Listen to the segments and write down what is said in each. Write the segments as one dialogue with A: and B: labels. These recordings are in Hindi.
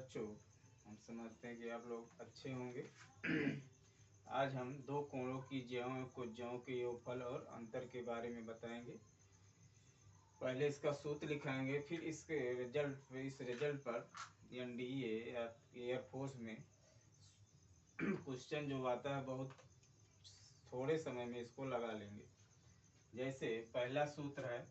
A: बच्चों, हम समझते हैं कि आप लोग अच्छे होंगे। आज हम दो कोणों की ज्यों के योगफल और अंतर के बारे में बताएंगे। पहले इसका सूत्र लिखाएंगे, फिर इस रिजल्ट पर एनडीए या एयरफोर्स में क्वेश्चन जो आता है बहुत थोड़े समय में इसको लगा लेंगे। जैसे पहला सूत्र है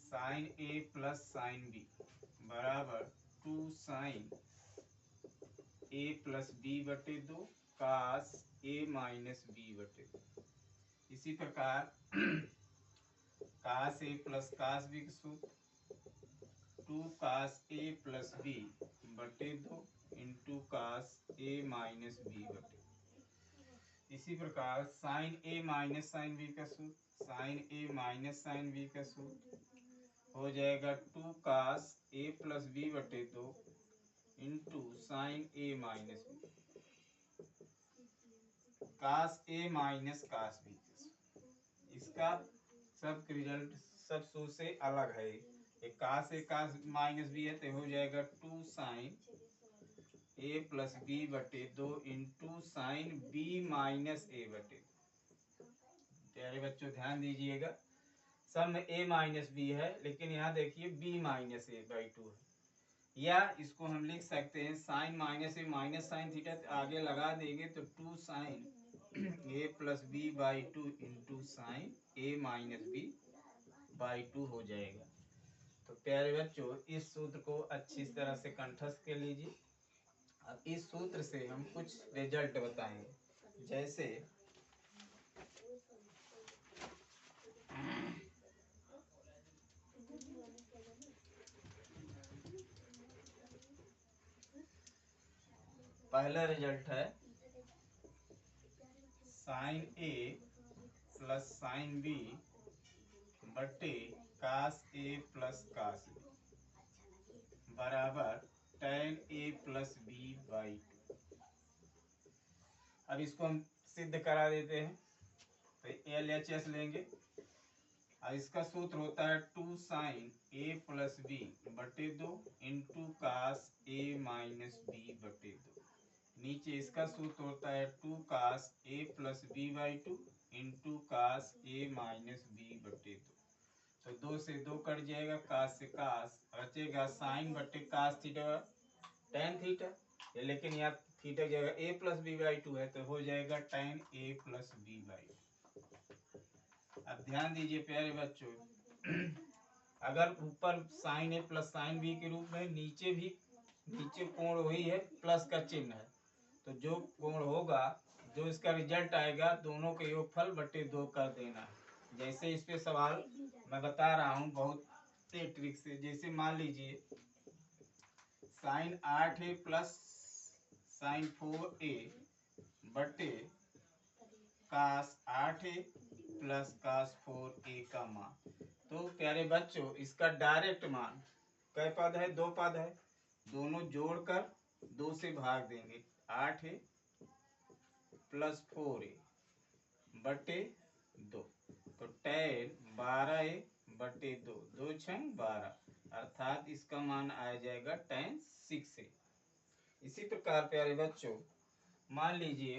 A: sine A plus sine B बराबर 2 साइन ए प्लस बी बटे 2 कास ए माइनस बी बटे 2। इसी प्रकार कास ए प्लस कास बी का सूत्र 2 कास ए प्लस बी बटे 2 into cos A minus B बटे 2। इसी प्रकार sign A minus sine B का सूत्र sign A minus sine B का सूत्र हो जाएगा 2 कास ए प्लस बी बटे 2 into sine A minus B cos A minus cos B. इसका सब रिजल्ट सब सूत्र से अलग है। एक कास ए कास माइनस बी है तो हो जाएगा 2 साइन ए प्लस बी बटे 2 इंटू साइन बी माइनस ए बटे 2। प्यारे बच्चों ध्यान दीजिएगा, सब में a माइनस बी है, लेकिन यहाँ देखिए b माइनस ए बाई 2 है। या इसको हम लिख सकते हैं sine minus A minus sine theta, आगे लगा देंगे तो 2 sine A plus B by 2 into sine A minus B by 2 हो जाएगा। तो प्यारे बच्चों इस सूत्र को अच्छी तरह से कंठस्थ कर लीजिए। अब इस सूत्र से हम कुछ रिजल्ट बताएंगे। जैसे पहला रिजल्ट है sine A plus sine B बटे cos A plus cos B बराबर tan A plus B by 2। अब इसको हम सिद्ध करा देते हैं, तो LHS लेंगे। अब इसका सूत्र होता है 2 साइन ए प्लस बी बटे 2 into cos A minus B बटे 2। नीचे इसका सूत्र होता है 2 cos A plus B by 2 into cos A minus B बटे 2। तो 2 से 2 कट जाएगा, कास से कास बचेगा साइन बटे कास थीटा tan थीटा, लेकिन यहाँ थीटा की जगह a प्लस बी बाई 2 है तो हो जाएगा tan a plus B by 2। अब ध्यान दीजिए प्यारे बच्चों, अगर ऊपर sine A plus sine B के रूप में नीचे कोण वही है, प्लस का चिन्ह है, तो जो कोण होगा जो इसका रिजल्ट आएगा दोनों के योगफल बटे 2 कर देना है। जैसे इस पे सवाल मैं बता रहा हूँ बहुत ट्रिक से। जैसे मान लीजिए sign 8a plus sign 4a बटे कास 8a प्लस कास 4a का मान। तो प्यारे बच्चों इसका डायरेक्ट मान कै पद है, 2 पद है, दोनों जोड़कर 2 से भाग देंगे। 8a प्लस 4a बटे 2, तो tan 12a बटे 2, 2 छंग 12, अर्थात इसका मान आ जाएगा tan 6a। इसी प्रकार प्यारे बच्चों मान लीजिए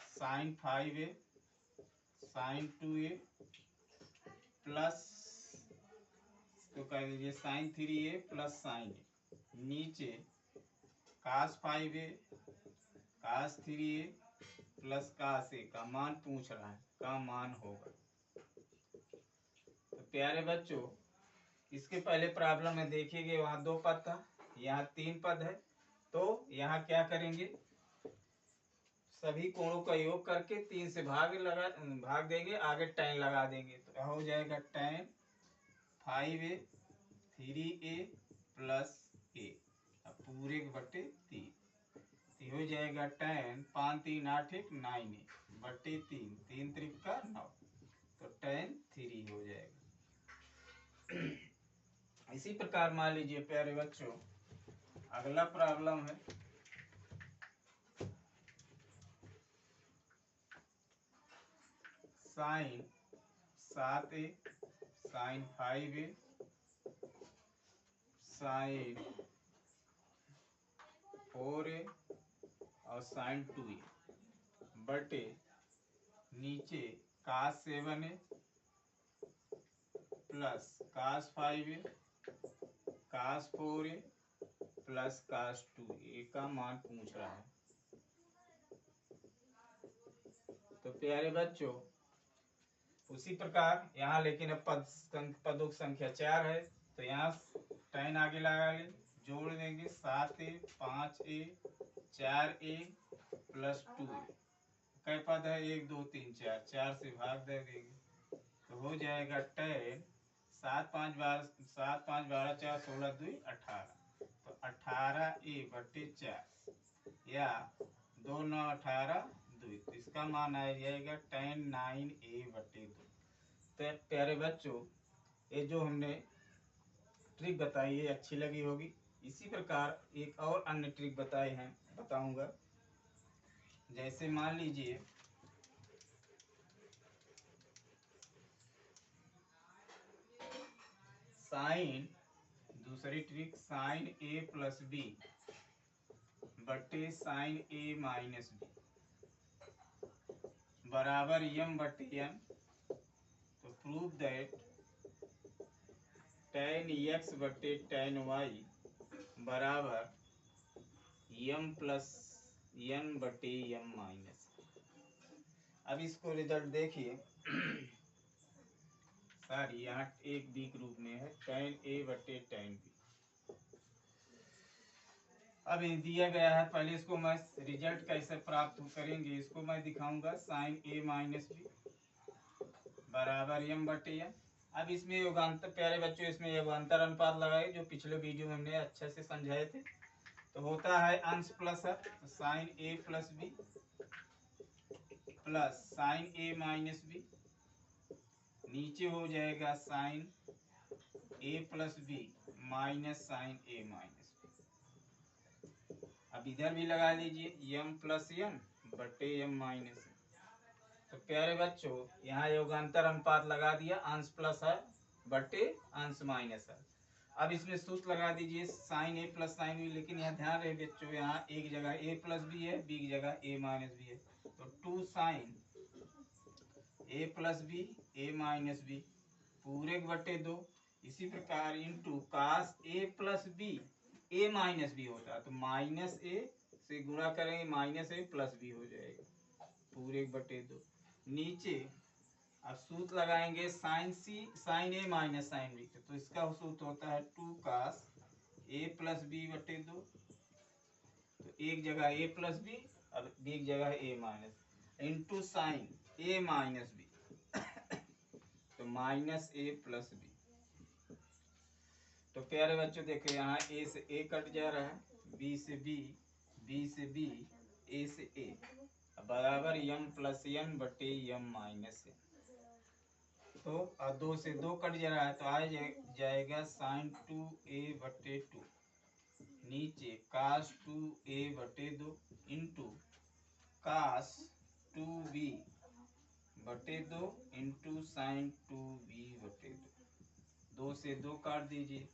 A: sign 5a sign 2a plus तो कह दीजिए sign 3a plus sine a, नीचे कास 5a cos 3a plus cos a का मान पूछ रहा है, का मान होगा। तो प्यारे बच्चों इसके पहले प्रॉब्लम में देखिएगा वहां 2 पद था, यहाँ 3 पद है, तो यहाँ क्या करेंगे सभी कोणों का योग करके 3 से भाग देंगे, आगे tan लगा देंगे, तो हो जाएगा tan 5a 3a plus a अब पूरे बटे 3, तो हो जाएगा tan 5 3 8 1 9a बटे 3 3 त्रिक का 9, तो tan 3 हो जाएगा। इसी प्रकार मान लीजिए प्यारे बच्चों अगला प्रॉब्लम है sign 7a sign 5a sign 4a और साइन 2a बटे नीचे cos 7a plus cos 5a cos 4a plus cos 2a का मान पूछ रहा है। तो प्यारे बच्चों उसी प्रकार यहाँ लेकिन अब पदों की संख्या 4 है तो यहाँ tan आगे लगा ले, जोड़ देंगे 7a 5a 4a plus 2a। कै पद है 1 2 3 4, 4 से भाग दे देंगे तो हो जाएगा tan 7 5 12 4 16 2 18 तो 18a बटे 4 या 2 9 18 2 तो इसका मान आ जाएगा tan 9a बटे 2। तो प्यारे बच्चों ये जो हमने ट्रिक बताई है अच्छी लगी होगी। इसी प्रकार एक और अन्य ट्रिक बताऊंगा। जैसे मान लीजिए साइन, दूसरी trick sine a plus B बटे साइन a माइनस बी बराबर m बटे n। तो प्रूव दैट tan x बटे tan y बराबर m प्लस n बटे m माइनस। अब इसको रिजल्ट देखिए सॉरी यहाँ एक बी के रूप में है tan a बटे tan b। अब ये दिया गया है, पहले इसको मैं रिजल्ट कैसे प्राप्त करेंगे इसको मैं दिखाऊंगा। साइन a माइनस बी बराबर m बटे n। अब इसमें योगांतर, प्यारे बच्चों इसमें योगांतर अनुपात लगाए जो पिछले वीडियो में हमने अच्छे से समझाए थे। तो होता है अंश प्लस है तो sine a plus B plus sine a minus B, नीचे हो जाएगा sine a plus B minus sine a minus B. अब इधर भी लगा लीजिए m प्लस n बटे m माइनस। तो प्यारे बच्चों यहाँ योगांतर अनुपात लगा दिया, अंश प्लस है बटे अंश माइनस है। अब इसमें सूत्र लगा दीजिए sine a plus sine B, लेकिन यहाँ ध्यान रहे बच्चों यहाँ एक जगह a प्लस बी है, b की जगह a माइनस बी है। तो 2 sine a plus B a minus B पूरे बटे 2। इसी प्रकार into cos a plus B a minus B होता है तो माइनस a से गुणा करेंगे माइनस a प्लस बी हो जाएगा पूरे बटे 2। नीचे अब सूत्र लगाएंगे sine a minus sine B, तो इसका सूत्र होता है 2 कास a प्लस बी बटे 2। तो एक जगह a प्लस बी, अब b की जगह a minus, into sine a minus B तो माइनस a प्लस बी। तो प्यारे बच्चों देखो यहाँ a से a कट जा रहा है, b से b, b से b, a से a बराबर m प्लस n बटे m माइनस n। तो 2 से 2 कट जा रहा है तो आ जाएगा साइन 2a बटे 2, नीचे कास 2a बटे 2 इंटू कास 2b बटे 2 इंटू साइन 2b बटे 2। 2 से 2 काट दीजिए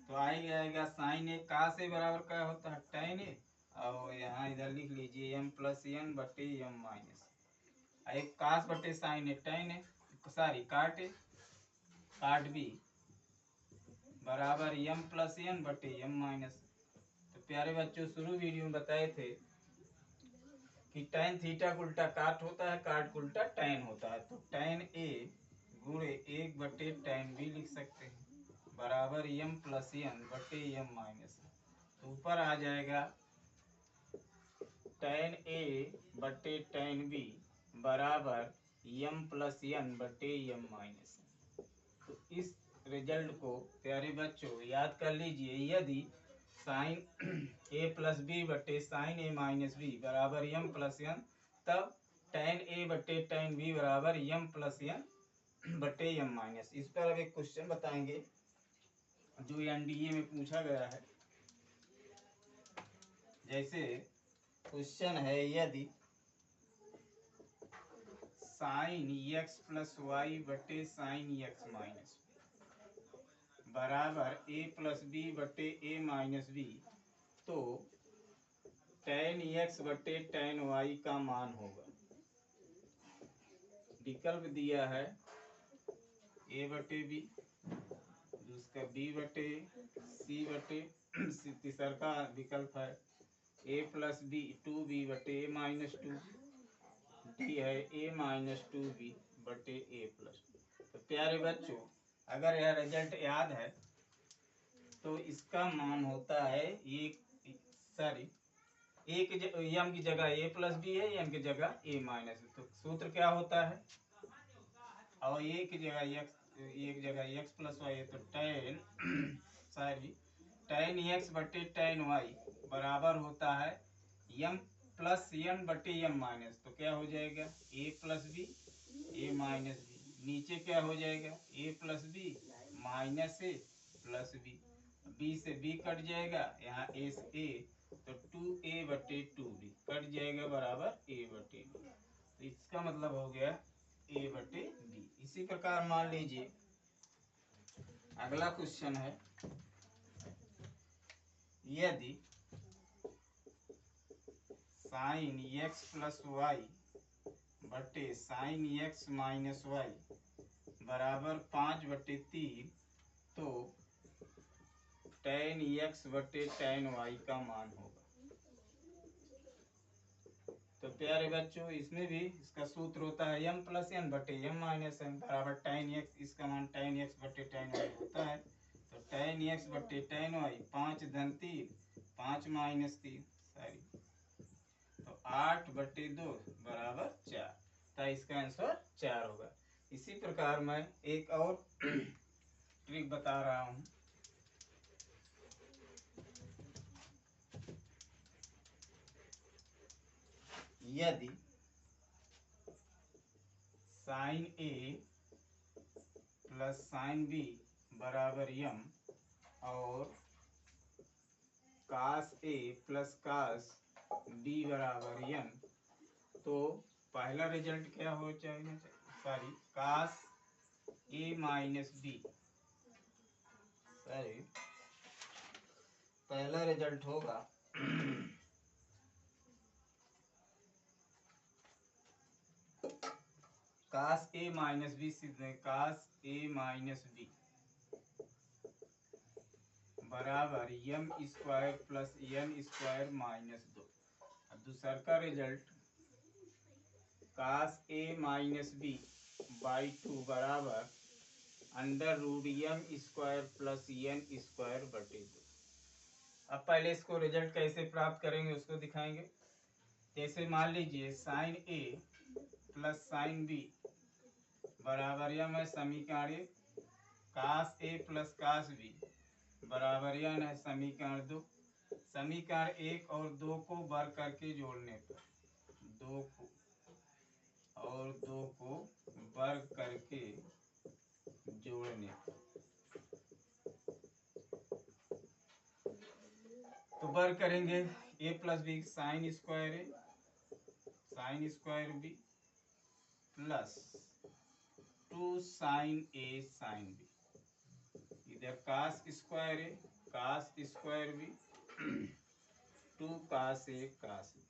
A: तो आ ही जाएगा साइन ए कास ए बराबर क्या होता है tan ए, और यहाँ इधर लिख लीजिए m प्लस n बटे m माइनस। एक कास बटे साइन ए tan ए सॉरी काट ए काट बी बराबर m प्लस n बटे m माइनस। तो प्यारे बच्चों शुरू वीडियो में बताए थे कि tan थीटा का उल्टा काट होता है, काट का उल्टा tan होता है। तो tan a गुणे 1 बटे tan b लिख सकते हैं बराबर m प्लस n बटे m माइनस। तो ऊपर आ जाएगा tan a बटे tan b बराबर m प्लस n बटे m माइनस। तो इस रिजल्ट को प्यारे बच्चों याद कर लीजिए, यदि साइन a प्लस बी बटे साइन a माइनस बी बराबर m प्लस n, तब tan a बटे tan b बराबर m प्लस n बटे m माइनस। इस पर अब एक क्वेश्चन बताएंगे जो एनडीए में पूछा गया है। जैसे क्वेश्चन है यदि साइन एक्स प्लस वाई बटे साइन एक्स माइनस बराबर ए प्लस बी बटे ए माइनस बी। तो tan एक्स बटे tan वाई का मान होगा, विकल्प दिया है ए बटे बी, दूसरा बी बटे सी बटे तीसरा का विकल्प है ए प्लस बी 2b बटे ए माइनस 2, डी है ए माइनस 2b बटे ए प्लस। तो प्यारे बच्चों, अगर यह रिजल्ट याद है तो इसका मान होता है एक यम की जगह ए प्लस बी है, यम की जगह ए माइनस। तो सूत्र क्या होता है, और एक जगह एक्स प्लस वाई है तो tan एक्स बटे tan वाई बराबर होता है यम प्लस एन बटे एम माइनस। तो क्या हो जाएगा ए प्लस बी ए माइनस बी, नीचे क्या हो जाएगा ए प्लस बी माइनस ए प्लस बी, बी से बी कट जाएगा, यहाँ ए से ए तो 2a बटे 2b कट जाएगा बराबर a बटे b। तो इसका मतलब हो गया a बटे b। इसी प्रकार मान लीजिए अगला क्वेश्चन है, यदि साइन एक्स प्लस वाई बटे साइन एक्स माइनस वाई बराबर 5/3 तो tan एक्स बटे tan वाई का मान होगा। तो प्यारे बच्चों, इसमें भी इसका सूत्र होता है m प्लस एन बटे m माइनस एन बराबर tan एक्स, इसका मान tan एक्स बटे tan वाई होता है। तो tan एक्स बटे tan वाई 5 धन 3 5 माइनस 3 तो 8/2 बराबर 4, तो इसका आंसर 4 होगा। इसी प्रकार मैं एक और ट्रिक बता रहा हूँ। यदि sine A plus sine B बराबर m और cos A plus cos B बराबर n, तो पहला रिजल्ट क्या हो जाएगा, कास ए माइनस बी, पहला रिजल्ट होगा cos A minus B, cos A minus B बराबर M square plus N square minus 2। अब दूसरा का result cos A minus B by 2 बराबर under root M square plus N square बटे 2। अब पहले इसको रिजल्ट कैसे प्राप्त करेंगे उसको दिखाएंगे। जैसे मान लीजिए sign A plus sine B बराबर एम है समीकरण 1, कास ए प्लस कास बी बराबर एन है समीकरण 2। समीकरण 1 और 2 को वर्ग करके जोड़ने पर 2 को वर्ग करके जोड़ने पर तो वर्ग करेंगे a plus B sine square B plus 2 sine A sine B, इधर cos square A cos square B 2 cos A cos B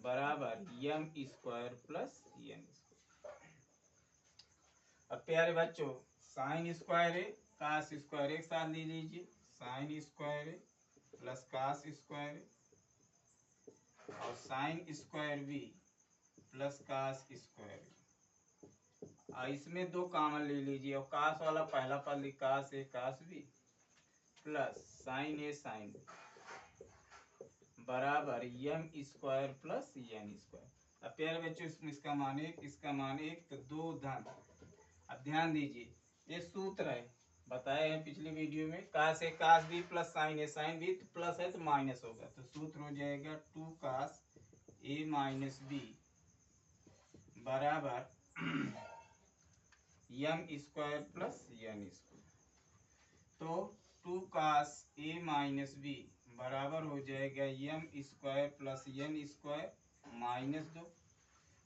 A: बराबर M square plus N square. अब प्यारे बच्चों, sine square A cos square एक साथ ले लीजिए, sine square A plus cos square A और sine square B plus cos square B, और इसमें 2 कॉमन ले लीजिए और कास वाला पहला पद cos A cos B plus sine A sine B बराबर M square plus N square. अब प्यारे बच्चों, इसका मान 1 इसका मान 1 तो 2 धन। अब ध्यान दीजिए, ये सूत्र है बताए हैं पिछली वीडियो में, cos A cos B plus sine B, तो प्लस है तो माइनस होगा, तो सूत्र हो जाएगा 2 कास ए माइनस बी बराबर M square plus N square. तो 2 कास ए माइनस बी बराबर हो जाएगा M square plus N square minus 2।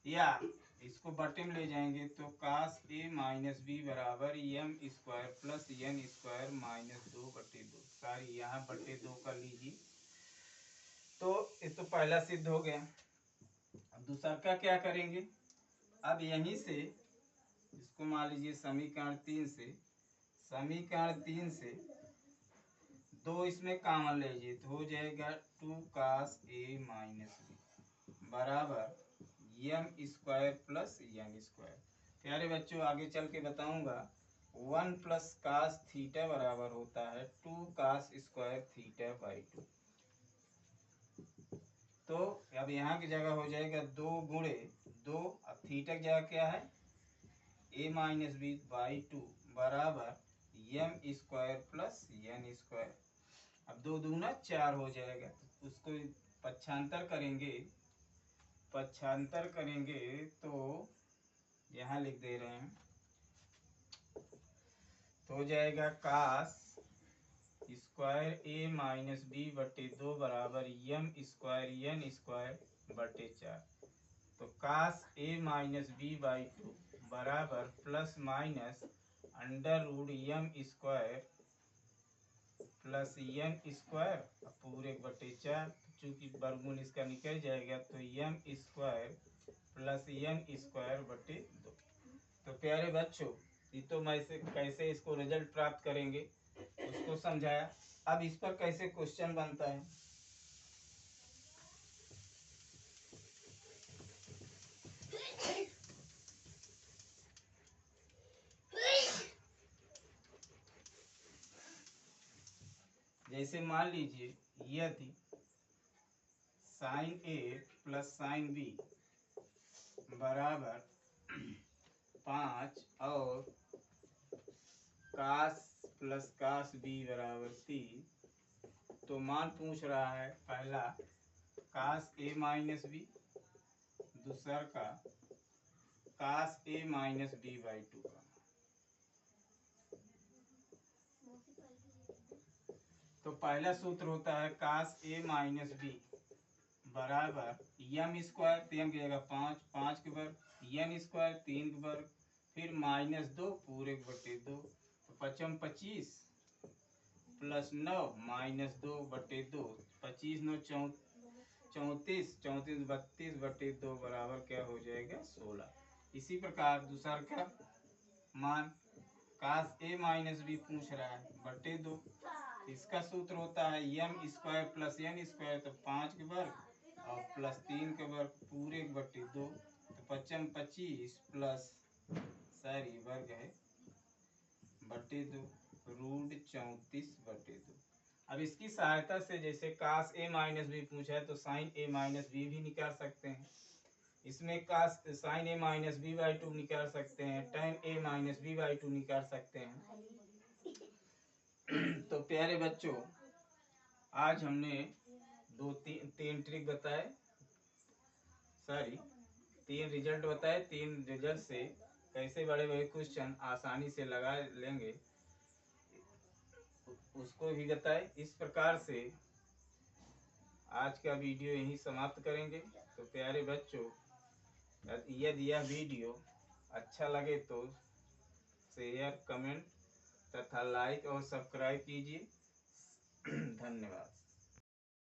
A: या इसको बटे में ले जाएंगे तो कास ए माइनस बी बराबर M square plus N square minus 2/2। सारी यहाँ बटे 2 कर लीजिए। तो ये तो पहला सिद्ध हो गया। अब दूसरा का क्या करेंगे? अब यहीं से इसको मान लीजिए समीकरण 3 से दो इसमें कॉमन ले लीजिए तो हो जाएगा 2 कास ए माइनस बी बराबर M square plus N square. प्यारे बच्चों आगे चल के बताऊंगा 1 प्लस कास थीटा बराबर होता है 2 कास स्क्वायर थीटा बाई 2। तो अब यहाँ की जगह हो जाएगा 2 गुणे 2, अब थीटा की जगह क्या है ए माइनस बी बाई 2 बराबर M square plus N square. अब 2 दूना 4 हो जाएगा तो उसको पक्षांतर करेंगे तो यहाँ लिख दे रहे हैं तो हो जाएगा कास स्क्वायर ए माइनस बी बटे 2 बराबर एम स्क्वायर एन स्क्वायर बटे 4। तो cos A minus B by 2 बराबर plus minus under root M square plus N square पूरे बटे 4। चूंकि वर्गमूल इसका निकल जाएगा तो M square plus N square बटे 2। तो प्यारे बच्चों ये तो मैं से कैसे इसको रिजल्ट प्राप्त करेंगे उसको समझाया। अब इस पर कैसे क्वेश्चन बनता है जैसे मान लीजिए यदि sine A plus sine B बराबर 5 और कास प्लस कास बी बराबर 3 तो मान पूछ रहा है पहला कास ए माइनस बी दूसरा का कास ए माइनस बी बाई 2 का। तो पहला सूत्र होता है कास ए माइनस बी बराबर एम स्क्वायर तो एम की जगह 5 के वर्ग एन स्क्वायर 3 के वर्ग फिर माइनस 2 पूरे बटे 2 तो 25 प्लस 9 माइनस 2/2 25 9 34 32 बटे 2 बराबर क्या हो जाएगा 16। इसी प्रकार दूसरा का मान कास ए माइनस बी पूछ रहा है बटे 2। इसका सूत्र होता है M square plus N square तो 5 के वर्ग और प्लस 3 के वर्ग पूरे बटे 2 तो 25 प्लस सारी वर्ग है बटे 2 रूट 34/2। अब इसकी सहायता से जैसे कास ए माइनस बी पूछा है तो साइन ए माइनस बी भी निकाल सकते हैं। इसमें cos sine A minus B by 2 निकाल सकते हैं tan A minus B by 2 निकाल सकते हैं। तो प्यारे बच्चों आज हमने तीन ट्रिक बताए तीन रिजल्ट बताए। 3 रिजल्ट से कैसे बड़े बड़े क्वेश्चन आसानी से लगा लेंगे उसको भी बताए। इस प्रकार से आज का वीडियो यहीं समाप्त करेंगे। तो प्यारे बच्चों यदि यह वीडियो अच्छा लगे तो शेयर कमेंट तथा लाइक और सब्सक्राइब कीजिए। धन्यवाद।